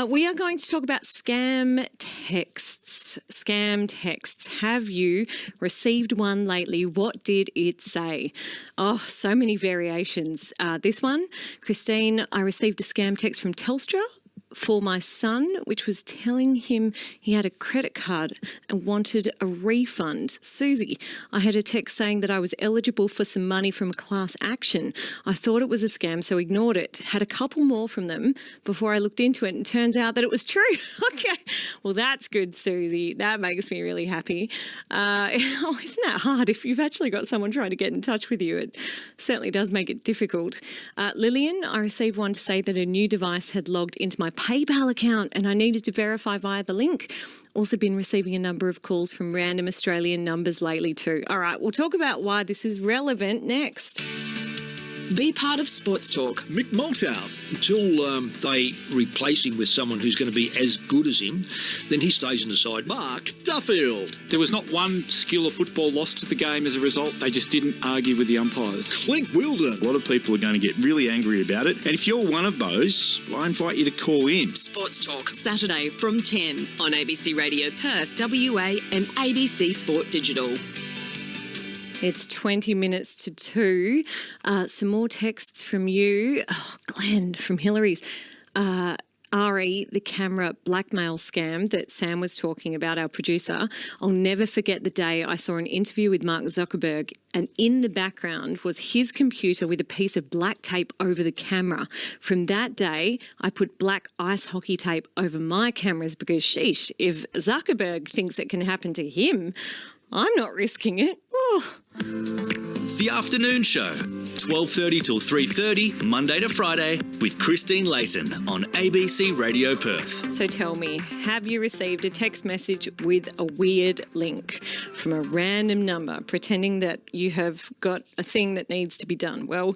We are going to talk about scam texts. Scam texts. Have you received one lately? What did it say? Oh, so many variations. This one, Christine, I received a scam text from Telstra for my son, which was telling him he had a credit card and wanted a refund. Susie, I had a text saying that I was eligible for some money from a class action. I thought it was a scam, so ignored it. Had a couple more from them before I looked into it, and turns out that it was true. Okay, well, that's good, Susie. That makes me really happy. Isn't that hard? If you've actually got someone trying to get in touch with you, it certainly does make it difficult. Lillian, I received one to say that a new device had logged into my PayPal account and I needed to verify via the link. Also been receiving a number of calls from random Australian numbers lately too. All right, we'll talk about why this is relevant next. Be part of Sports Talk. Mick Malthouse. Until they replace him with someone who's going to be as good as him, then he stays in the side. Mark Duffield. There was not one skill of football lost to the game as a result. They just didn't argue with the umpires. Clint Wilden. A lot of people are going to get really angry about it. And if you're one of those, I invite you to call in. Sports Talk, Saturday from 10 on ABC Radio Perth, WA and ABC Sport Digital. It's 20 minutes to 2. Some more texts from you. Oh, Glenn from Hillary's. Ari, the camera blackmail scam that Sam was talking about, our producer. I'll never forget the day I saw an interview with Mark Zuckerberg, and in the background was his computer with a piece of black tape over the camera. From that day, I put black ice hockey tape over my cameras because, sheesh, if Zuckerberg thinks it can happen to him, I'm not risking it. Oh. The Afternoon Show, 12:30 till 3:30, Monday to Friday, with Christine Layton on ABC Radio Perth. So tell me, have you received a text message with a weird link from a random number pretending that you have got a thing that needs to be done? Well,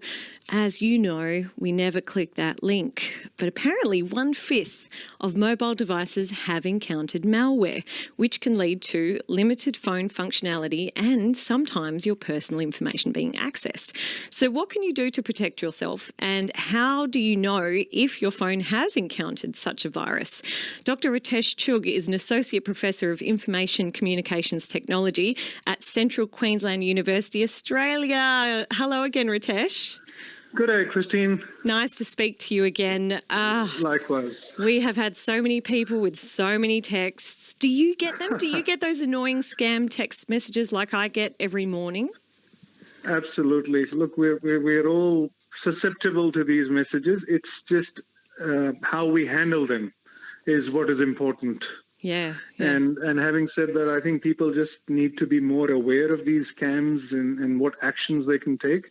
as you know, we never click that link. But apparently 1/5 of mobile devices have encountered malware, which can lead to limited phone functionality and sometimes your personal information being accessed. So what can you do to protect yourself, and how do you know if your phone has encountered such a virus? Dr. Ritesh Chugh is an Associate Professor of Information Communications Technology at Central Queensland University, Australia. Hello again, Ritesh. Good day, Christine. Nice to speak to you again. Likewise. We have had so many people with so many texts. Do you get them? Do you get those annoying scam text messages like I get every morning? Absolutely. Look, we're all susceptible to these messages. It's just how we handle them is what is important. Yeah. And having said that, I think people just need to be more aware of these scams and what actions they can take,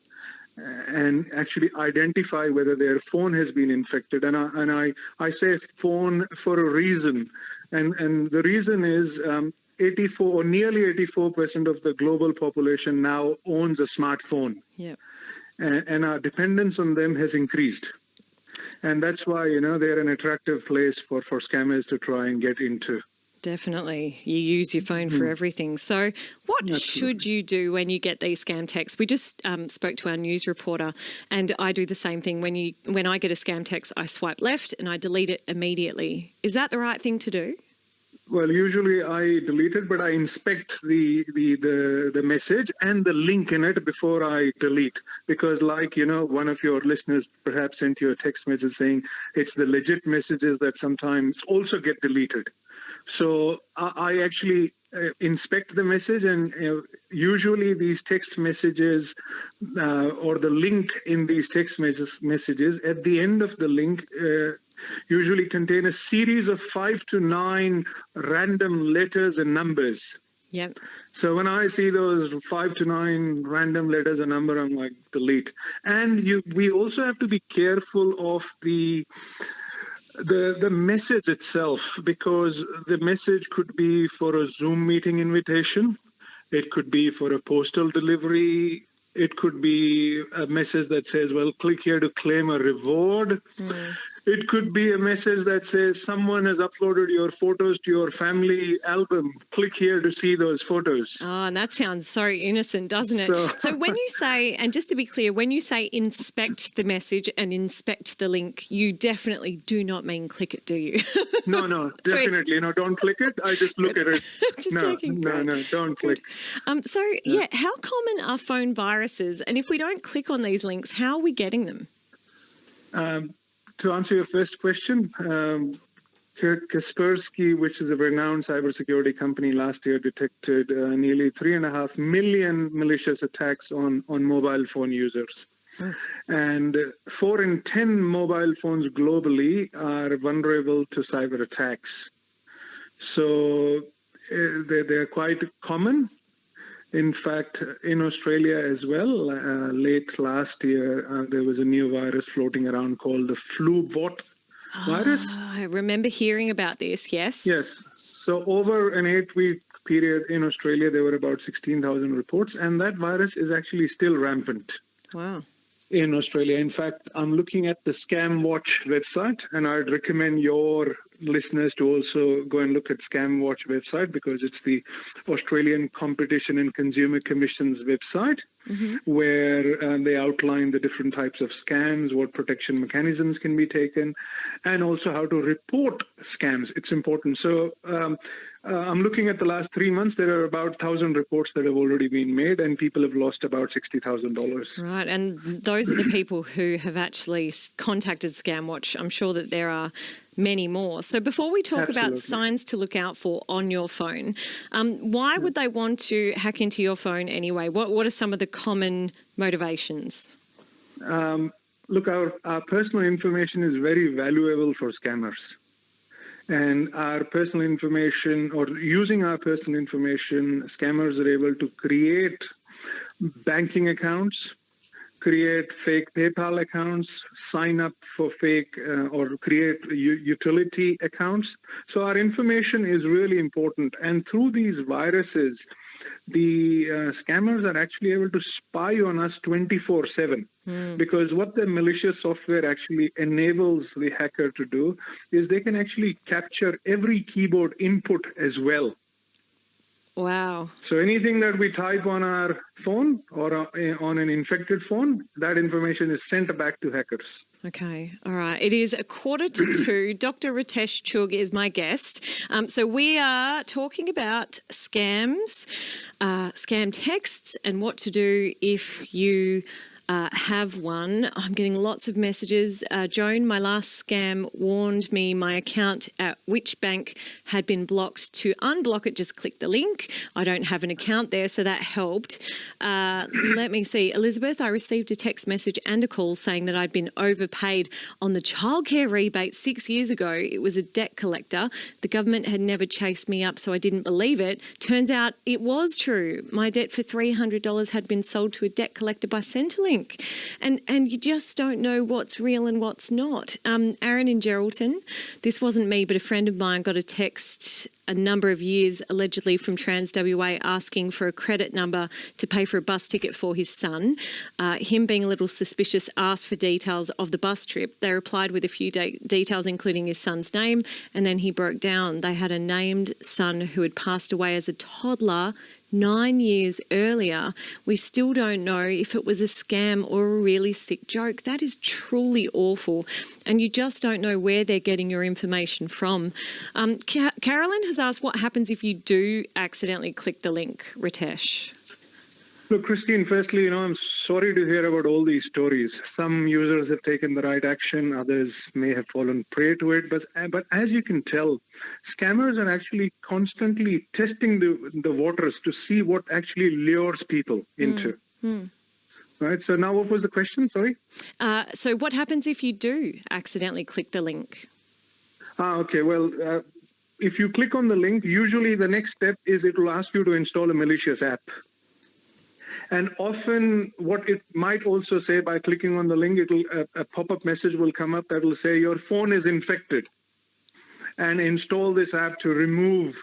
and actually identify whether their phone has been infected. And I say phone for a reason. And the reason is 84 or nearly 84% of the global population now owns a smartphone. Yeah. And our dependence on them has increased. And that's why, they're an attractive place for scammers to try and get into. Definitely. You use your phone for everything. So what should you do when you get these scam texts? We just spoke to our news reporter, and I do the same thing. When I get a scam text, I swipe left and I delete it immediately. Is that the right thing to do? Well, usually I delete it, but I inspect the message and the link in it before I delete. Because one of your listeners perhaps sent you a text message saying it's the legit messages that sometimes also get deleted. So I actually inspect the message, and usually these text messages or the link in these text messages, at the end of the link usually contain a series of 5 to 9 random letters and numbers. Yep. So when I see those 5 to 9 random letters and number, I'm like, delete. And we also have to be careful of the message itself, because the message could be for a Zoom meeting invitation. It could be for a postal delivery. It could be a message that says, well, click here to claim a reward. It could be a message that says someone has uploaded your photos to your family album. Click here to see those photos. Oh, and that sounds so innocent, doesn't it? So when you say, and just to be clear, when you say inspect the message and inspect the link, you definitely do not mean click it, do you? No, definitely. No, don't click it. I just look at it. Just No, checking. no, don't click. How common are phone viruses? And if we don't click on these links, how are we getting them? To answer your first question, Kaspersky, which is a renowned cybersecurity company, last year detected nearly 3.5 million malicious attacks on mobile phone users. And 4 in 10 mobile phones globally are vulnerable to cyber attacks. So they're quite common. In fact, in Australia as well, late last year, there was a new virus floating around called the flu-bot virus. I remember hearing about this, yes. Yes. So over an 8-week period in Australia, there were about 16,000 reports, and that virus is actually still rampant. Wow. In Australia. In fact, I'm looking at the Scam Watch website, and I'd recommend your listeners to also go and look at Scam Watch website, because it's the Australian Competition and Consumer Commission's website, where they outline the different types of scams, what protection mechanisms can be taken, and also how to report scams. It's important. So I'm looking at the last 3 months. There are about 1,000 reports that have already been made, and people have lost about $60,000. Right, and those are the people who have actually contacted ScamWatch. I'm sure that there are many more. So before we talk about signs to look out for on your phone, why would they want to hack into your phone anyway? What are some of the common motivations? Look, our personal information is very valuable for scammers. And our personal information, or using our personal information, scammers are able to create banking accounts, create fake PayPal accounts, sign up for fake or create utility accounts. So our information is really important. And through these viruses, the scammers are actually able to spy on us 24/7. Because what the malicious software actually enables the hacker to do is they can actually capture every keyboard input as well. Wow. So anything that we type on our phone or on an infected phone, that information is sent back to hackers. Okay. All right. It is 1:45. Dr. Ritesh Chugh is my guest. So we are talking about scams, scam texts, and what to do if you have one. I'm getting lots of messages. Joan, my last scam warned me my account at which bank had been blocked. To unblock it, just click the link. I don't have an account there, so that helped. Let me see. Elizabeth, I received a text message and a call saying that I'd been overpaid on the childcare rebate 6 years ago. It was a debt collector. The government had never chased me up, so I didn't believe it. Turns out it was true. My debt for $300 had been sold to a debt collector by Centrelink. And you just don't know what's real and what's not. Aaron in Geraldton, this wasn't me, but a friend of mine got a text a number of years allegedly from Trans WA asking for a credit number to pay for a bus ticket for his son. Him being a little suspicious, asked for details of the bus trip. They replied with a few details, including his son's name, and then he broke down. They had a named son who had passed away as a toddler 9 years earlier. We still don't know if it was a scam or a really sick joke. That is truly awful. And you just don't know where they're getting your information from. Carolyn has asked what happens if you do accidentally click the link, Ritesh. Look, Christine, firstly, I'm sorry to hear about all these stories. Some users have taken the right action, others may have fallen prey to it. But as you can tell, scammers are actually constantly testing the waters to see what actually lures people into. Right. So now what was the question? Sorry. So what happens if you do accidentally click the link? Okay. Well, if you click on the link, usually the next step is it will ask you to install a malicious app. And often what it might also say by clicking on the link, a pop-up message will come up that will say your phone is infected, and install this app to remove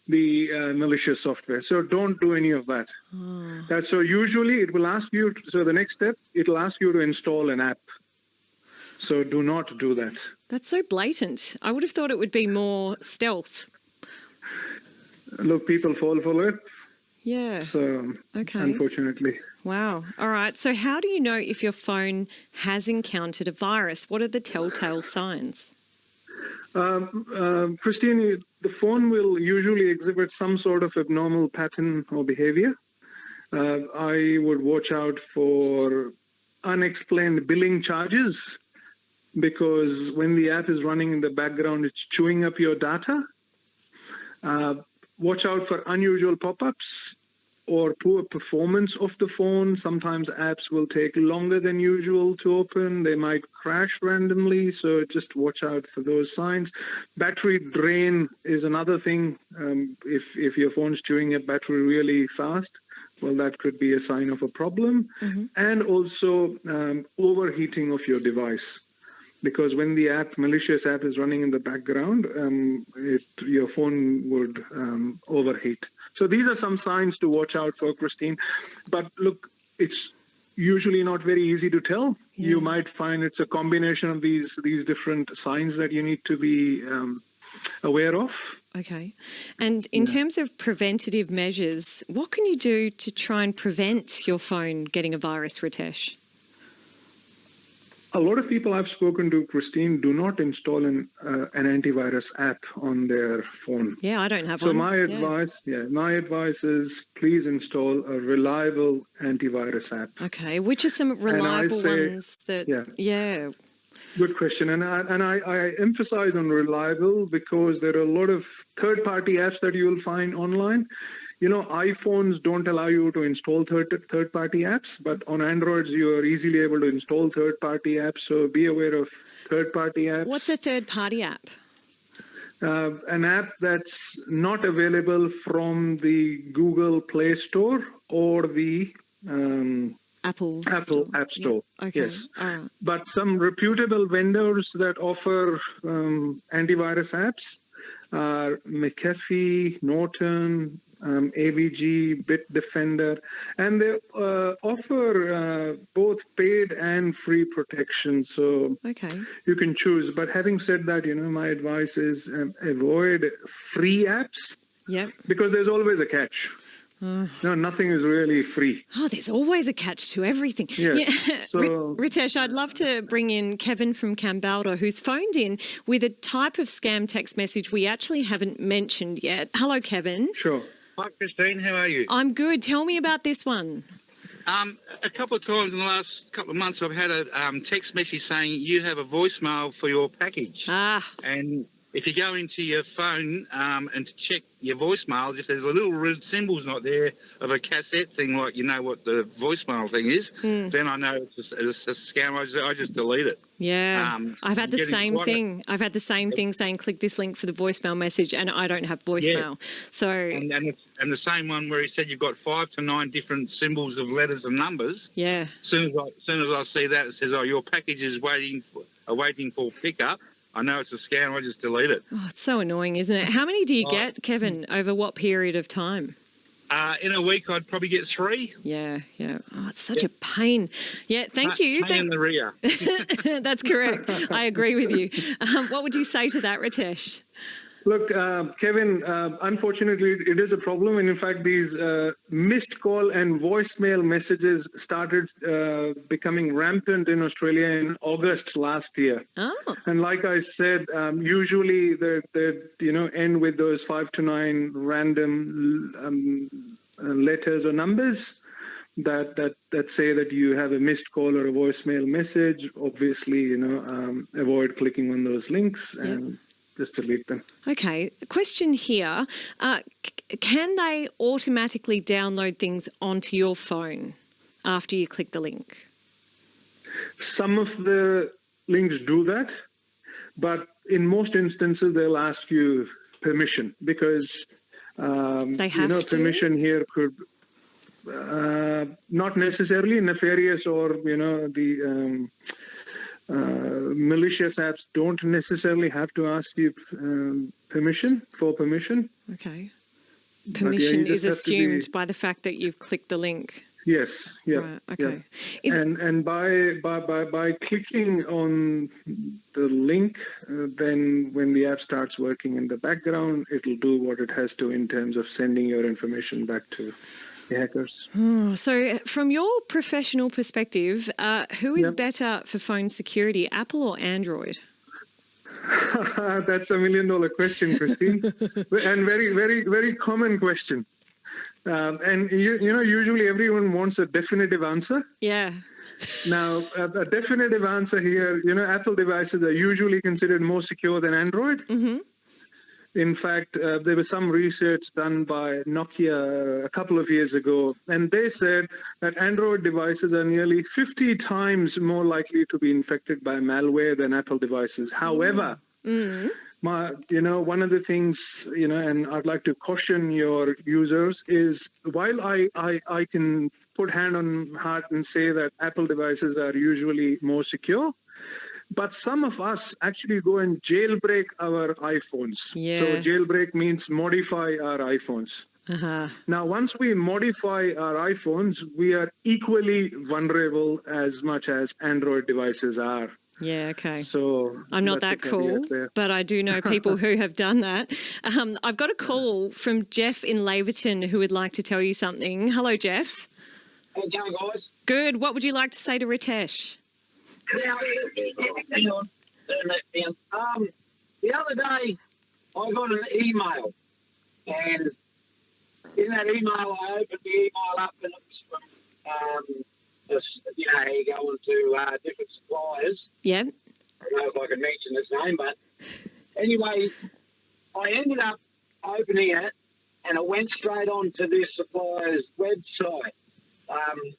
the malicious software. So don't do any of that. So usually it will ask you, so the next step, it will ask you to install an app. So do not do that. That's so blatant. I would have thought it would be more stealth. Look, people fall for it. Yeah. So, Okay. unfortunately. Wow. All right. So how do you know if your phone has encountered a virus? What are the telltale signs? Christine, the phone will usually exhibit some sort of abnormal pattern or behavior. I would watch out for unexplained billing charges, because when the app is running in the background, it's chewing up your data. Watch out for unusual pop-ups or poor performance of the phone. Sometimes apps will take longer than usual to open. They might crash randomly, so just watch out for those signs. Battery drain is another thing. If your phone's chewing up battery really fast, well, that could be a sign of a problem. And also overheating of your device. Because when the malicious app is running in the background, your phone would overheat. So these are some signs to watch out for, Christine. But look, it's usually not very easy to tell. Yeah. You might find it's a combination of these different signs that you need to be aware of. Okay. And in terms of preventative measures, what can you do to try and prevent your phone getting a virus, Ritesh? A lot of people I've spoken to, Christine, do not install an antivirus app on their phone. Yeah, I don't have one. So my advice is please install a reliable antivirus app. Okay, which are some reliable ones that? Yeah. Good question, and I emphasize on reliable because there are a lot of third-party apps that you will find online. You know, iPhones don't allow you to install third-party apps, but on Androids, you are easily able to install third-party apps. So be aware of third-party apps. What's a third-party app? An app that's not available from the Google Play Store or the Apple App Store. Yeah. Okay. Yes. But some reputable vendors that offer antivirus apps are McAfee, Norton, AVG, Bitdefender, and they offer both paid and free protection. So you can choose. But having said that, my advice is avoid free apps. Yep. Because there's always a catch. No, nothing is really free. Oh, there's always a catch to everything. Yes. Yeah. So, Ritesh, I'd love to bring in Kevin from Kambalda, who's phoned in with a type of scam text message we actually haven't mentioned yet. Hello, Kevin. Sure. Hi, Christine. How are you? I'm good. Tell me about this one. A couple of times in the last couple of months, I've had a text message saying you have a voicemail for your package. And if you go into your phone and to check your voicemails, if there's a little red symbol's not there of a cassette thing, like you know what the voicemail thing is, then I know it's a scam. I just delete it. Yeah, I've had the same thing. I've had the same thing saying click this link for the voicemail message, and I don't have voicemail. Yeah. So and the same one where he said you've got 5 to 9 different symbols of letters and numbers. Yeah. As soon as I see that, it says, "Oh, your package is awaiting for pickup." I know it's a scam. I just delete it. Oh, it's so annoying, isn't it? How many do you get, Kevin? Over what period of time? In a week, I'd probably get 3. Yeah. Oh, it's such a pain. Yeah, thank you. Pain in the rear. That's correct. I agree with you. What would you say to that, Ritesh? Look, Kevin, unfortunately, it is a problem. And in fact, these missed call and voicemail messages started becoming rampant in Australia in August last year. Oh. And like I said, usually they end with those 5 to 9 random letters or numbers that say that you have a missed call or a voicemail message. Obviously, avoid clicking on those links and just delete them. Okay. Question here. Can they automatically download things onto your phone after you click the link? Some of the links do that, but in most instances, they'll ask you permission because, they have permission here could not necessarily nefarious or, the malicious apps don't necessarily have to ask you permission. Okay. Permission is assumed by the fact that you've clicked the link. Yes. Yeah. Right, okay. Yeah. And by clicking on the link, then when the app starts working in the background, it'll do what it has to in terms of sending your information back to the hackers. So from your professional perspective, who is better for phone security, Apple or Android? That's $1 million question, Christine, and very, very, very common question. And usually everyone wants a definitive answer. Yeah. Now, a definitive answer here, Apple devices are usually considered more secure than Android. Mm-hmm. In fact, there was some research done by Nokia a couple of years ago, and they said that Android devices are nearly 50 times more likely to be infected by malware than Apple devices. However, one of the things, and I'd like to caution your users is while I can put hand on heart and say that Apple devices are usually more secure, but some of us actually go and jailbreak our iPhones. Yeah. So jailbreak means modify our iPhones. Uh-huh. Now, once we modify our iPhones, we are equally vulnerable as much as Android devices are. Yeah, okay. So I'm not that cool, but I do know people who have done that. I've got a call from Jeff in Layton who would like to tell you something. Hello, Jeff. How you going, guys? Good. What would you like to say to Ritesh? Now, hang on. Turn that down. The other day, I got an email, and in that email, I opened the email up, and it was from, you go into different suppliers. Yeah. I don't know if I can mention his name, but anyway, I ended up opening it, and it went straight on to this supplier's website.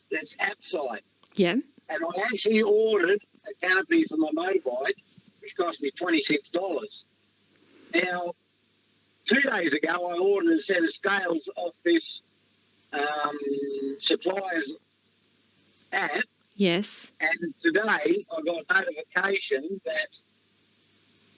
It's app site. Yeah. And I actually ordered a canopy for my motorbike, which cost me $26. Now, 2 days ago, I ordered a set of scales off this supplier's app. Yes. And today, I got notification that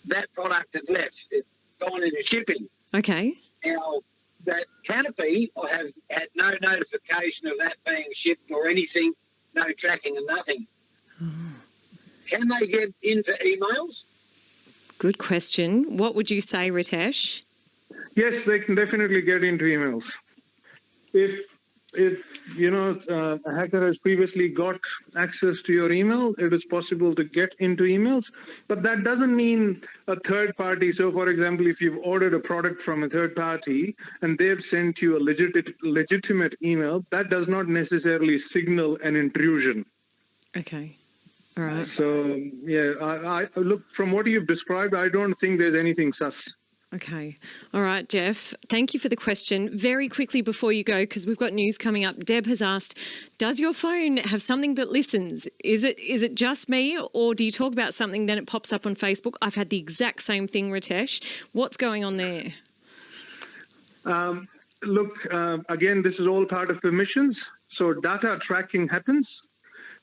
that product had left. It's gone into shipping. Okay. Now, that canopy, I have had no notification of that being shipped or anything. No tracking and nothing. Oh. Can they get into emails? Good question. What would you say, Ritesh? Yes, they can definitely get into emails. If a hacker has previously got access to your email, it is possible to get into emails. But that doesn't mean a third party. So, for example, if you've ordered a product from a third party and they've sent you a legitimate email, that does not necessarily signal an intrusion. Okay. All right. So, yeah, I look, from what you've described, I don't think there's anything sus. Okay. All right, Jeff. Thank you for the question. Very quickly before you go, because we've got news coming up, Deb has asked, does your phone have something that listens? Is it just me, or do you talk about something, then it pops up on Facebook? I've had the exact same thing, Ritesh. What's going on there? Look, again, this is all part of permissions. So data tracking happens.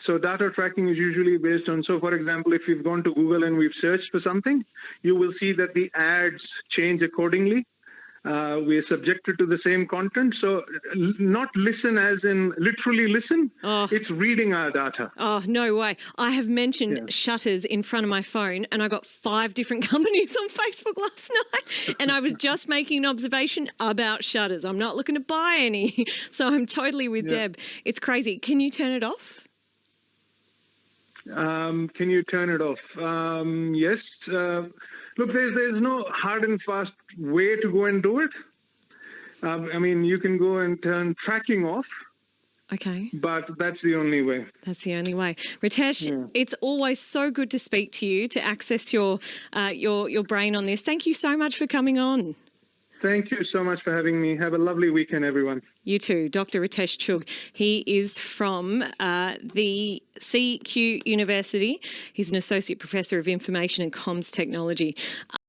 So data tracking is usually based on, so for example, if you've gone to Google and we've searched for something, you will see that the ads change accordingly. We are subjected to the same content. So not listen as in literally listen. Oh. It's reading our data. Oh, no way. I have mentioned shutters in front of my phone, and I got 5 different companies on Facebook last night. And I was just making an observation about shutters. I'm not looking to buy any. So I'm totally with Deb. It's crazy. Can you turn it off? Can you turn it off? Yes. Look, there's no hard and fast way to go and do it. I mean, you can go and turn tracking off. Okay. But that's the only way. That's the only way. Ritesh, it's always so good to speak to you, to access your brain on this. Thank you so much for coming on. Thank you so much for having me. Have a lovely weekend, everyone. You too. Dr. Ritesh Chugh. He is from the CQ University. He's an Associate Professor of Information and Comms Technology.